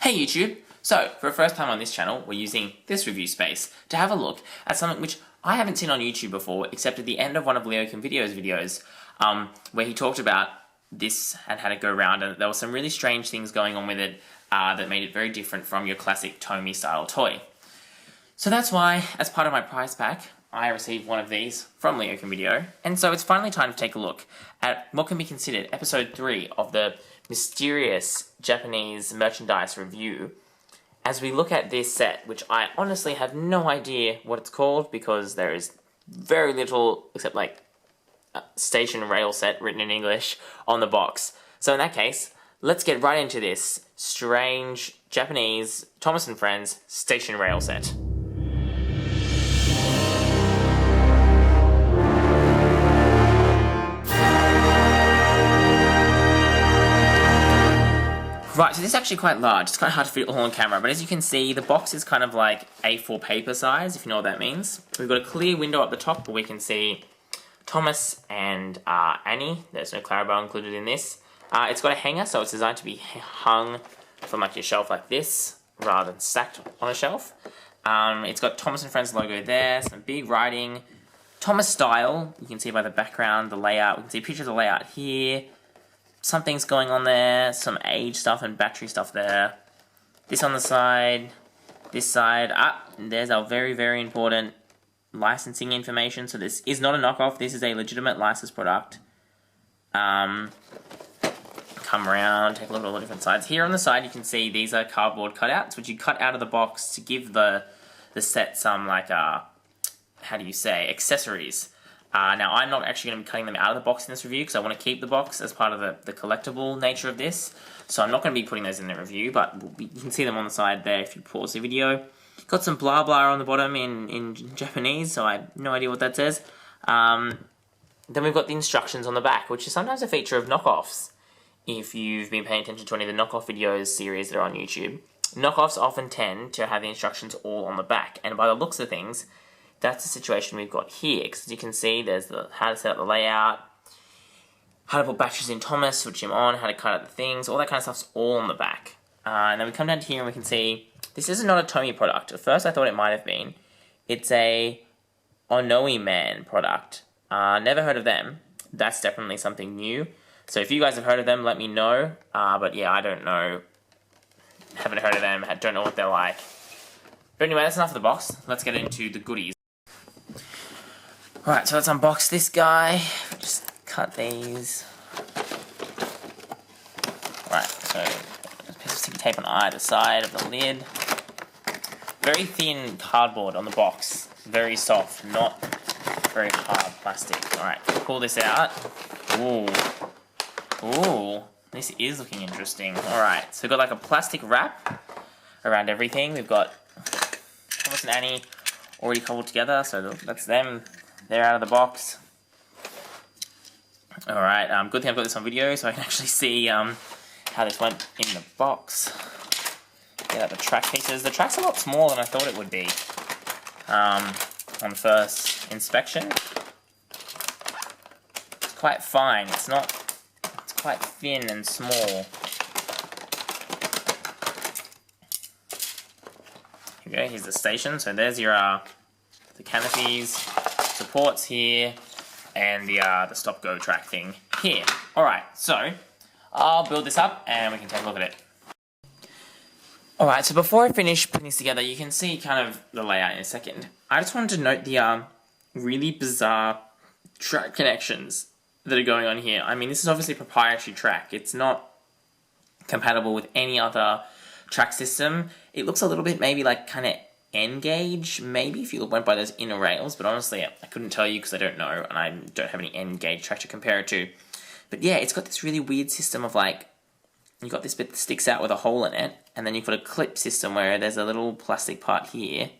Hey YouTube! So, for the first time on this channel, we're using this review space to have a look at something which I haven't seen on YouTube before, except at the end of one of Leo Can Video's videos, where he talked about this and had it go around, and there were some really strange things going on with it that made it very different from your classic Tomy style toy. So that's why, as part of my prize pack, I received one of these from Leo Can Video, and so it's finally time to take a look at what can be considered episode 3 of the mysterious Japanese merchandise review, as we look at this set, which I honestly have no idea what it's called because there is very little except like station rail set written in English on the box. So in that case, let's get right into this strange Japanese Thomas & Friends station rail set. Right, so this is actually quite large. It's quite hard to fit all on camera, but as you can see, the box is kind of like A4 paper size, if you know what that means. We've got a clear window up the top where we can see Thomas and Annie. There's no Clarabelle included in this. It's got a hanger, so it's designed to be hung from like your shelf like this, rather than stacked on a shelf. It's got Thomas & Friends logo there, some big writing. Thomas style, you can see by the background, the layout. We can see a picture of the layout here. Something's going on there, some age stuff and battery stuff there. This on the side, this side. There's our very, very important licensing information. So this is not a knockoff, this is a legitimate licensed product. Come around, take a look at all the different sides. Here on the side you can see these are cardboard cutouts, which you cut out of the box to give the set some like, how do you say, accessories. Now, I'm not actually going to be cutting them out of the box in this review because I want to keep the box as part of the collectible nature of this. So I'm not going to be putting those in the review, but you can see them on the side there if you pause the video. Got some blah blah on the bottom in Japanese, so I have no idea what that says. Then we've got the instructions on the back, which is sometimes a feature of knockoffs. If you've been paying attention to any of the knockoff videos series that are on YouTube, knockoffs often tend to have the instructions all on the back, and by the looks of things, that's the situation we've got here, because as you can see, there's the how to set up the layout, how to put batteries in Thomas, switch him on, how to cut out the things, all that kind of stuff's all on the back. And then we come down to here and we can see, this is not a Tomy product. At first I thought it might have been. It's a Onoeman product. Never heard of them. That's definitely something new. So if you guys have heard of them, let me know. But yeah, I don't know. Haven't heard of them, don't know what they're like. But anyway, that's enough of the box. Let's get into the goodies. Right, so let's unbox this guy. Just cut these. Right, so a piece of sticky tape on either side of the lid. Very thin cardboard on the box. Very soft, not very hard plastic. Alright, pull this out. Ooh. Ooh, this is looking interesting. Alright, so we've got like a plastic wrap around everything. We've got Thomas and Annie already cobbled together, so that's them. They're out of the box. Alright, good thing I've got this on video so I can actually see how this went in the box. Get out the track pieces. The track's a lot smaller than I thought it would be on first inspection. It's quite fine. It's quite thin and small. Here we go, here's the station. So there's your the canopies, supports here, and the stop-go track thing here. Alright, so I'll build this up and we can take a look at it. Alright, so before I finish putting this together, you can see kind of the layout in a second. I just wanted to note the really bizarre track connections that are going on here. I mean, this is obviously a proprietary track. It's not compatible with any other track system. It looks a little bit maybe like kind of N-gauge, maybe, if you went by those inner rails, but honestly, I couldn't tell you because I don't know, and I don't have any N-gauge track to compare it to. But yeah, it's got this really weird system of like, you've got this bit that sticks out with a hole in it, and then you've got a clip system where there's a little plastic part here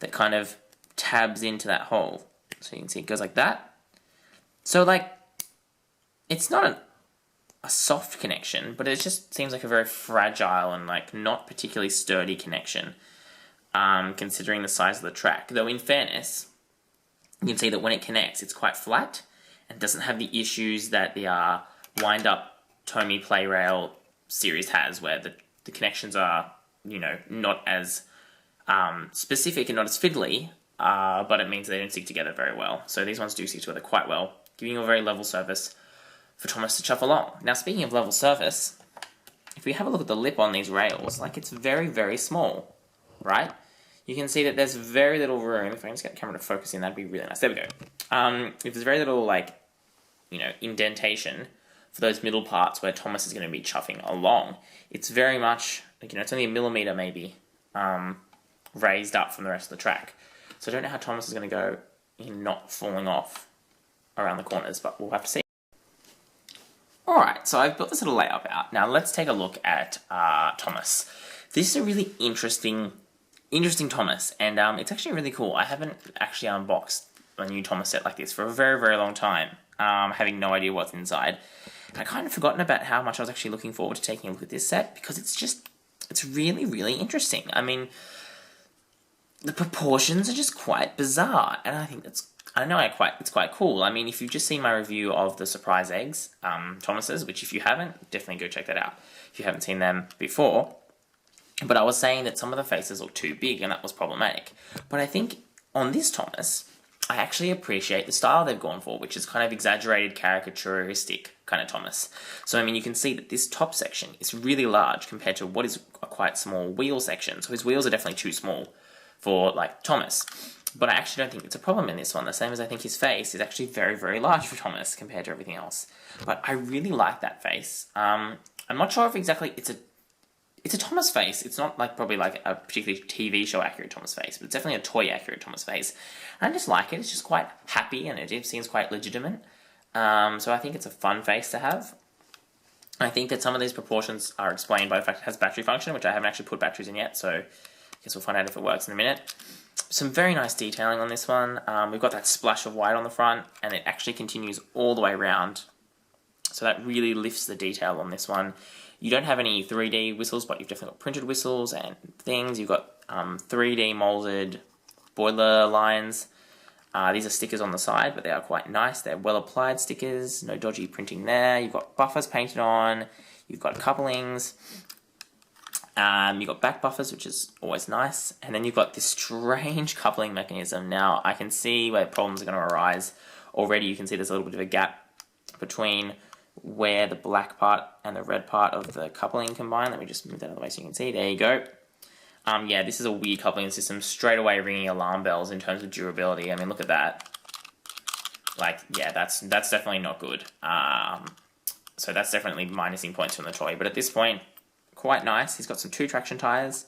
that kind of tabs into that hole. So you can see it goes like that. So like, it's not a soft connection, but it just seems like a very fragile and like not particularly sturdy connection. Considering the size of the track. Though in fairness, you can see that when it connects, it's quite flat and doesn't have the issues that the wind-up Tomy Play Rail series has, where the the connections are, you know, not as specific and not as fiddly, but it means they don't stick together very well. So these ones do stick together quite well, giving you a very level surface for Thomas to chuff along. Now, speaking of level surface, if we have a look at the lip on these rails, like, it's very, very small, right? You can see that there's very little room. If I can just get the camera to focus in, that'd be really nice. There we go. If there's very little, like, you know, indentation for those middle parts where Thomas is going to be chuffing along, it's very much, like, you know, it's only a millimetre maybe raised up from the rest of the track. So I don't know how Thomas is going to go in not falling off around the corners, but we'll have to see. Alright, so I've built this little layout out. Now let's take a look at Thomas. This is a really interesting Thomas, and it's actually really cool. I haven't actually unboxed a new Thomas set like this for a very, very long time, having no idea what's inside. And I kind of forgotten about how much I was actually looking forward to taking a look at this set, because it's really, really interesting. I mean, the proportions are just quite bizarre, and I think it's quite cool. I mean, if you've just seen my review of the Surprise Eggs Thomases, which if you haven't, definitely go check that out if you haven't seen them before. But I was saying that some of the faces look too big, and that was problematic. But I think on this Thomas, I actually appreciate the style they've gone for, which is kind of exaggerated, caricaturistic kind of Thomas. So, I mean, you can see that this top section is really large compared to what is a quite small wheel section. So his wheels are definitely too small for, like, Thomas. But I actually don't think it's a problem in this one, the same as I think his face is actually very, very large for Thomas compared to everything else. But I really like that face. I'm not sure if exactly it's a Thomas face. It's not like probably like a particularly TV show accurate Thomas face, but it's definitely a toy accurate Thomas face. And I just like it. It's just quite happy, and it seems quite legitimate. So I think it's a fun face to have. I think that some of these proportions are explained by the fact it has battery function, which I haven't actually put batteries in yet, so I guess we'll find out if it works in a minute. Some very nice detailing on this one. We've got that splash of white on the front, and it actually continues all the way around. So that really lifts the detail on this one. You don't have any 3D whistles, but you've definitely got printed whistles and things. You've got 3D molded boiler lines. These are stickers on the side, but they are quite nice. They're well-applied stickers, no dodgy printing there. You've got buffers painted on. You've got couplings. You've got back buffers, which is always nice. And then you've got this strange coupling mechanism. Now, I can see where problems are going to arise. Already, you can see there's a little bit of a gap between where the black part and the red part of the coupling combine. Let me just move that out of the way so you can see. There you go. Yeah, this is a weird coupling system, straight away ringing alarm bells in terms of durability. I mean, look at that. Like, yeah, that's definitely not good. So that's definitely minusing points from the toy. But at this point, quite nice. He's got some 2 traction tires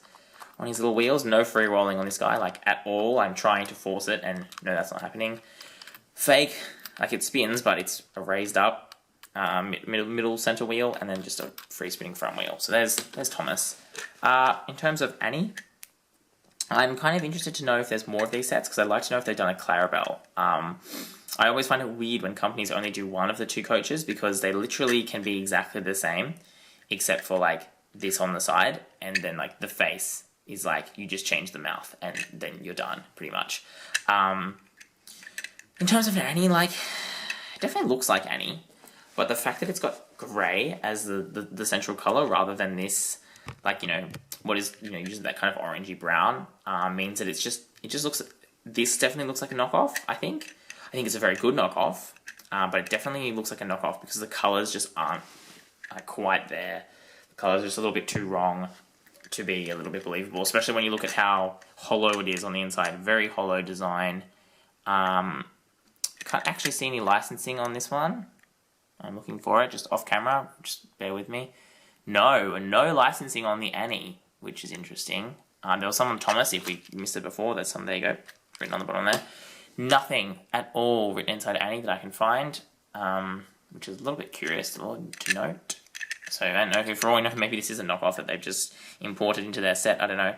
on his little wheels. No free rolling on this guy, like, at all. I'm trying to force it, and no, that's not happening. Fake, like, it spins, but it's a raised up middle center wheel, and then just a free spinning front wheel. So there's Thomas. In terms of Annie, I'm kind of interested to know if there's more of these sets, because I'd like to know if they've done a Clarabelle. I always find it weird when companies only do one of the 2 coaches, because they literally can be exactly the same, except for, like, this on the side, and then, like, the face is like, you just change the mouth, and then you're done, pretty much. In terms of Annie, like, it definitely looks like Annie, but the fact that it's got grey as the central colour rather than this, like, you know, what is, you know, usually that kind of orangey brown, means that it just looks, this definitely looks like a knockoff, I think. I think it's a very good knockoff, but it definitely looks like a knockoff because the colours just aren't quite there. The colours are just a little bit too wrong to be a little bit believable, especially when you look at how hollow it is on the inside. Very hollow design. Can't actually see any licensing on this one. I'm looking for it, just off camera, just bear with me. No licensing on the Annie, which is interesting. There was some on Thomas, if we missed it before, there's some, there you go, written on the bottom there. Nothing at all written inside Annie that I can find, which is a little bit curious to note. So I don't know, for all we know, maybe this is a knockoff that they've just imported into their set, I don't know.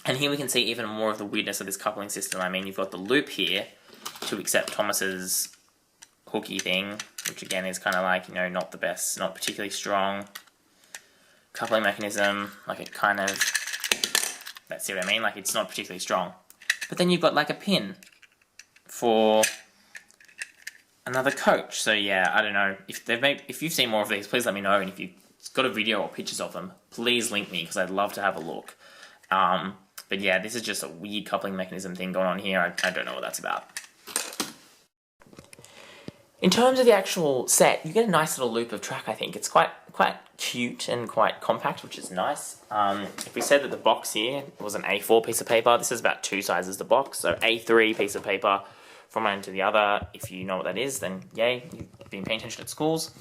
And here we can see even more of the weirdness of this coupling system. I mean, you've got the loop here to accept Thomas's hooky thing, which again is kind of like, you know, not the best, not particularly strong coupling mechanism, like it kind of, let's see what I mean, like it's not particularly strong. But then you've got like a pin for another coach. So yeah, I don't know, if you've seen more of these, please let me know, and if you got a video or pictures of them, please link me because I'd love to have a look. But yeah, this is just a weird coupling mechanism thing going on here. I don't know what that's about. In terms of the actual set, you get a nice little loop of track, I think. It's quite cute and quite compact, which is nice. If we said that the box here was an A4 piece of paper, this is about 2 sizes the box, so A3 piece of paper from one end to the other. If you know what that is, then yay, you've been paying attention at schools.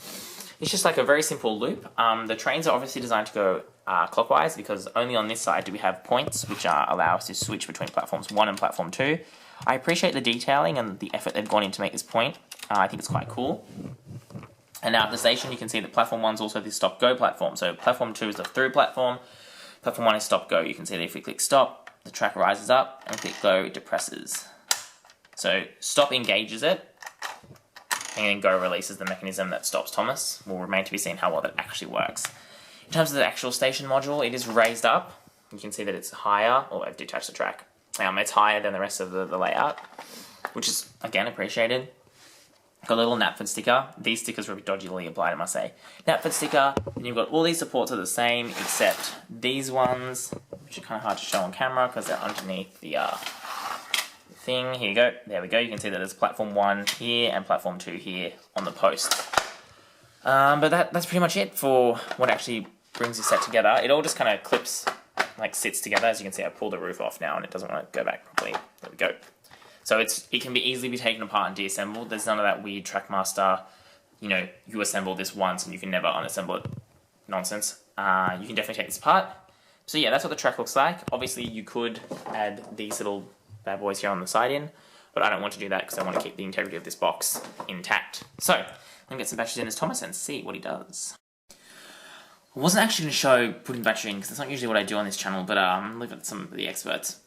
It's just like a very simple loop. The trains are obviously designed to go clockwise because only on this side do we have points which allow us to switch between platforms 1 and platform 2. I appreciate the detailing and the effort they've gone in to make this point. I think it's quite cool. And now at the station you can see that platform 1 is also the stop-go platform. So platform 2 is the through platform, platform 1 is stop-go. You can see that if we click stop, the track rises up, and click go, it depresses. So stop engages it, and then go releases the mechanism that stops Thomas. Will remain to be seen how well that actually works. In terms of the actual station module, it is raised up. You can see that it's higher, or I've detached the track. It's higher than the rest of the layout, which is, again, appreciated. Got a little Knapford sticker. These stickers were dodgily applied, I must say. Knapford sticker, and you've got all these supports are the same, except these ones, which are kind of hard to show on camera because they're underneath the thing. Here you go. There we go. You can see that there's platform 1 here and platform 2 here on the post. But that's pretty much it for what actually brings this set together. It all just kind of clips, like sits together. As you can see, I pulled the roof off now and it doesn't want to go back properly. There we go. So it can be easily be taken apart and deassembled. There's none of that weird Trackmaster, you assemble this once and you can never unassemble it nonsense. You can definitely take this apart. So yeah, that's what the track looks like. Obviously you could add these little bad boys here on the side in, but I don't want to do that because I want to keep the integrity of this box intact. So, I'm going to get some batteries in as Thomas and see what he does. I wasn't actually going to show putting battery in because that's not usually what I do on this channel, but leave it to some of the experts.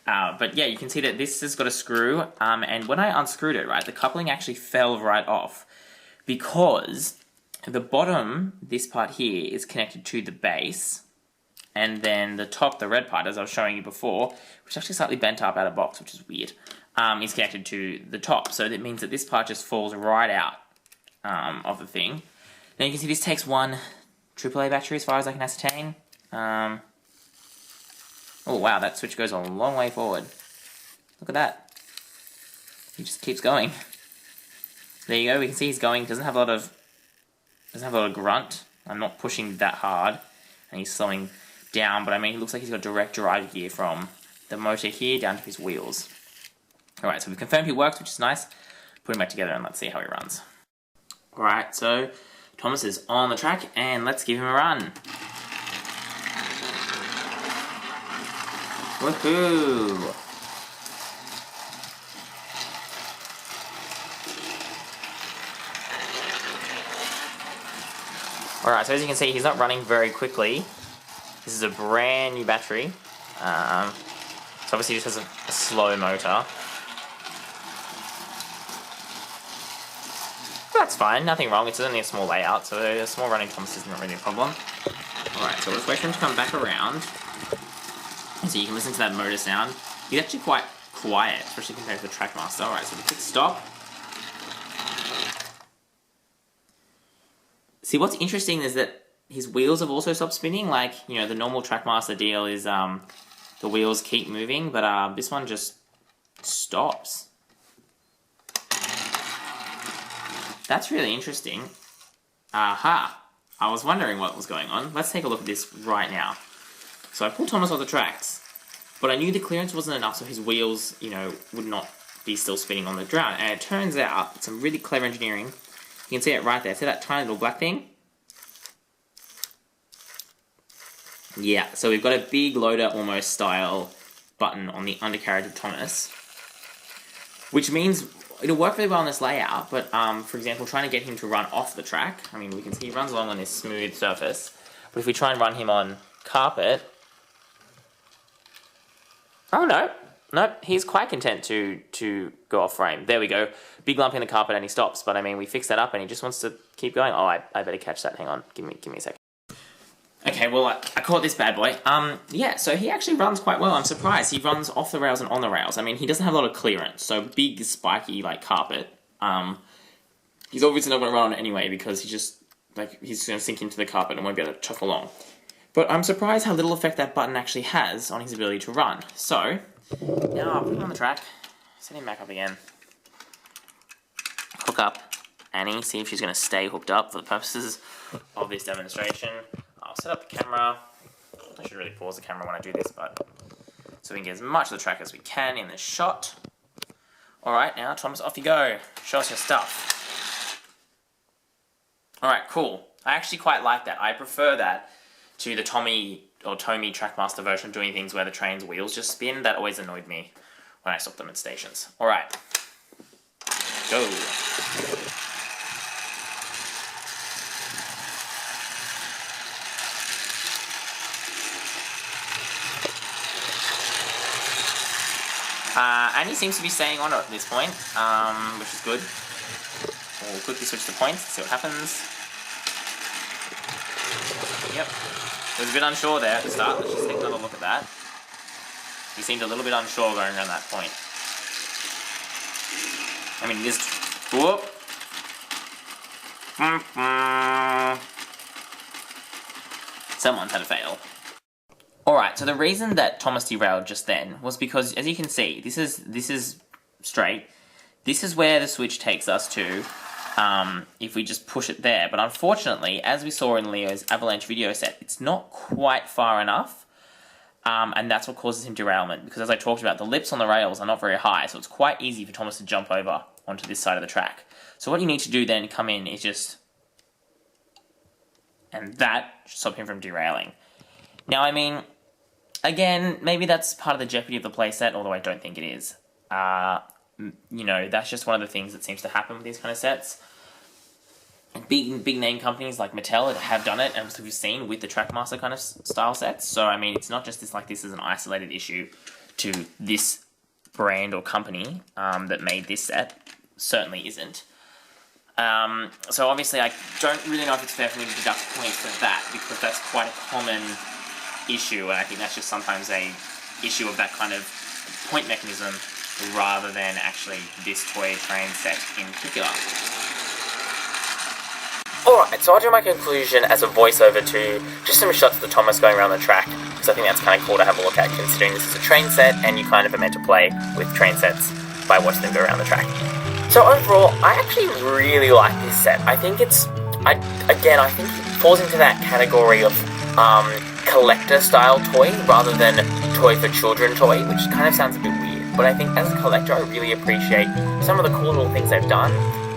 But yeah, you can see that this has got a screw, and when I unscrewed it, right, the coupling actually fell right off because the bottom, this part here, is connected to the base, and then the top, the red part, as I was showing you before, which is actually slightly bent up out of box, which is weird, is connected to the top. So that means that this part just falls right out of the thing. Now you can see this takes one AAA battery as far as I can ascertain. Oh wow, that switch goes a long way forward. Look at that. He just keeps going. There you go, we can see he's going, doesn't have a lot of grunt. I'm not pushing that hard, and he's slowing down, but I mean, he looks like he's got direct drive gear from the motor here down to his wheels. Alright, so we've confirmed he works, which is nice. Put him back together and let's see how he runs. Alright, so Thomas is on the track, and let's give him a run. Woohoo! Alright, so as you can see, he's not running very quickly. This is a brand new battery. So obviously he just has a slow motor. That's fine, nothing wrong. It's only a small layout, so a small running Thomas isn't really a problem. Alright, so let's wait for him to come back around. So you can listen to that motor sound. He's actually quite quiet, especially compared to the Trackmaster. Alright, so we click stop. See, what's interesting is that his wheels have also stopped spinning. Like, the normal Trackmaster deal is the wheels keep moving, but this one just stops. That's really interesting. Aha! I was wondering what was going on. Let's take a look at this right now. So I pulled Thomas off the tracks, but I knew the clearance wasn't enough so his wheels, would not be still spinning on the ground. And it turns out, it's some really clever engineering. You can see it right there. See that tiny little black thing? Yeah, so we've got a big loader almost style button on the undercarriage of Thomas, which means it'll work really well on this layout, but for example, trying to get him to run off the track, I mean, we can see he runs along on this smooth surface, but if we try and run him on carpet, oh no, nope, he's quite content to go off frame. There we go, big lump in the carpet and he stops, but I mean, we fixed that up and he just wants to keep going. Oh, I better catch that, hang on, give me a second. Okay, well, I caught this bad boy. Yeah, so he actually runs quite well. I'm surprised. He runs off the rails and on the rails. I mean, he doesn't have a lot of clearance, so big, spiky, like, carpet. He's obviously not going to run on it anyway because he just like he's going to sink into the carpet and won't be able to chuck along. But I'm surprised how little effect that button actually has on his ability to run. So, now I'll put him on the track, set him back up again, hook up Annie, see if she's going to stay hooked up for the purposes of this demonstration. I'll set up the camera. I should really pause the camera when I do this, but so we can get as much of the track as we can in this shot. Alright, now Thomas, off you go. Show us your stuff. Alright, cool. I actually quite like that. I prefer that to the Tomy Trackmaster version of doing things where the train's wheels just spin. That always annoyed me when I stopped them at stations. Alright. Go. Annie seems to be staying on at this point, which is good. We'll quickly switch the points, see what happens. Yep. He was a bit unsure there at the start. Let's just take another look at that. He seemed a little bit unsure going around that point. I mean, this... Whoop! Someone's had a fail. Alright, so the reason that Thomas derailed just then was because, as you can see, this is straight. This is where the switch takes us to, if we just push it there. But unfortunately, as we saw in Leo's avalanche video set, it's not quite far enough. And that's what causes him derailment. Because as I talked about, the lips on the rails are not very high, so it's quite easy for Thomas to jump over onto this side of the track. So what you need to do then, come in, is just... And that should stop him from derailing. Now, I mean, again, maybe that's part of the jeopardy of the playset, although I don't think it is. You know, that's just one of the things that seems to happen with these kind of sets. Big name companies like Mattel have done it, and we've seen with the Trackmaster kind of style sets. So, I mean, it's not just this is an isolated issue to this brand or company that made this set. Certainly isn't. So obviously I don't really know if it's fair for me to deduct points for that, because that's quite a common issue, and I think that's just sometimes a issue of that kind of point mechanism rather than actually this toy train set in particular. Alright, so I'll do my conclusion as a voiceover to just some shots of the Thomas going around the track, because I think that's kind of cool to have a look at, considering this is a train set and you kind of are meant to play with train sets by watching them go around the track. So overall, I actually really like this set. I think I think it falls into that category of collector-style toy rather than toy for children toy, which kind of sounds a bit weird. But I think as a collector, I really appreciate some of the cool little things they've done.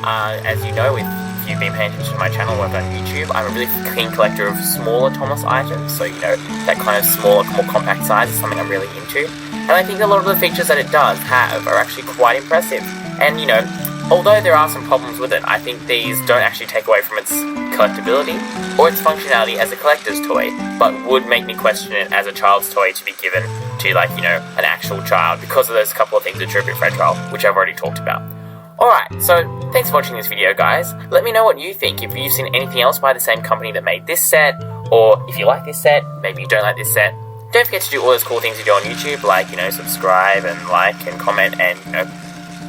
As you know, if you've been paying attention to my channel work on YouTube, I'm a really keen collector of smaller Thomas items. So, you know, that kind of smaller, more compact size is something I'm really into. And I think a lot of the features that it does have are actually quite impressive. And, you know, although there are some problems with it, I think these don't actually take away from its collectability or its functionality as a collector's toy, but would make me question it as a child's toy to be given to, like, you know, an actual child, because of those couple of things that are a bit fragile, which I've already talked about. Alright, so thanks for watching this video, guys. Let me know what you think, if you've seen anything else by the same company that made this set, or if you like this set, maybe you don't like this set. Don't forget to do all those cool things you do on YouTube, like, you know, subscribe and like and comment, and, you know,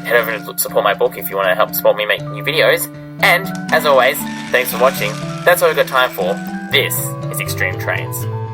head over and support my book if you want to help support me make new videos. And, as always, thanks for watching. That's all we've got time for. This is XtremeTrainz.